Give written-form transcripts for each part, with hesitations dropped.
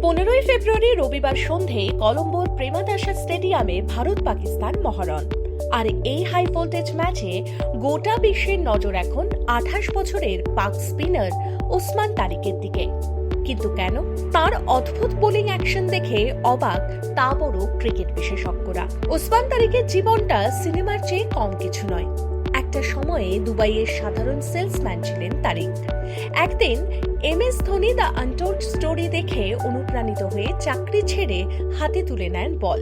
15ই ফেব্রুয়ারি রবিবার সন্ধে কলম্বোর প্রেমাদাসা স্টেডিয়ামে ভারত পাকিস্তান মহারণ। আর এই হাই ভোল্টেজ ম্যাচে গোটা বিশ্বের নজর এখন 28 বছরের পাক স্পিনার ওসমান তারিকের দিকে। কিন্তু কেন? তার অদ্ভুত বোলিং অ্যাকশন দেখে অবাক তা বড় ক্রিকেট বিশেষজ্ঞরা। ওসমান তারিকের জীবনটা সিনেমার চেয়ে কম কিছু নয়। একটা সময়ে দুবাইয়ের সাধারণ সেলসম্যান ছিলেন তারিক। একদিন MS Dhoni the untold story দেখে অনুপ্রাণিত হয়ে চাকরি ছেড়ে হাতে তুলে নেন বল।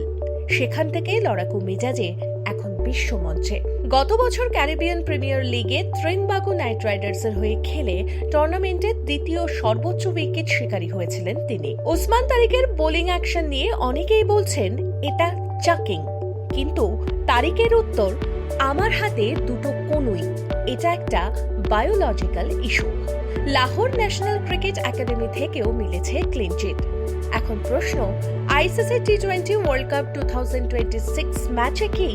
সেখান থেকে লড়াকু মেজাজে এখন বিশ্বমঞ্চে। গত বছর ক্যারিবিয়ান প্রিমিয়ার লিগে ত্রিনবাগো নাইট রাইডার্সের হয়ে খেলে টুর্নামেন্টের দ্বিতীয় সর্বোচ্চ উইকেট শিকারী হয়েছিলেন তিনি। ওসমান তারিকের বোলিং অ্যাকশন নিয়ে অনেকেই বলছেন এটা চাকিং, কিন্তু তারিকের উত্তর, আমার হাতে দুটো কনুই, এটা একটা biological issue. Lahore national cricket academy থেকেও মিলেছে ক্লিন চিট। এখন প্রশ্ন, ICC T20 ওয়ার্ল্ড কাপ 2026 ম্যাচে কি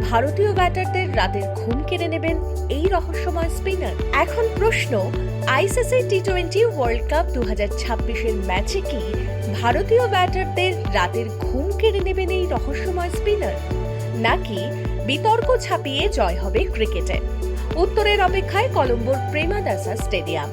ভারতীয় ব্যাটারদের রাতের ঘুম কেড়ে নেবেন এই রহস্যময় স্পিনার? এখন প্রশ্ন, ICC T20 ওয়ার্ল্ড কাপ 2026 ম্যাচে কি ভারতীয় ব্যাটারদের রাতের ঘুম কেড়ে নেবেন এই রহস্যময় স্পিনার, নাকি বিতর্ক ছাপিয়ে জয় হবে ক্রিকেটে? উত্তরের অপেক্ষায় কলম্বোর প্রেমাদাসা স্টেডিয়াম।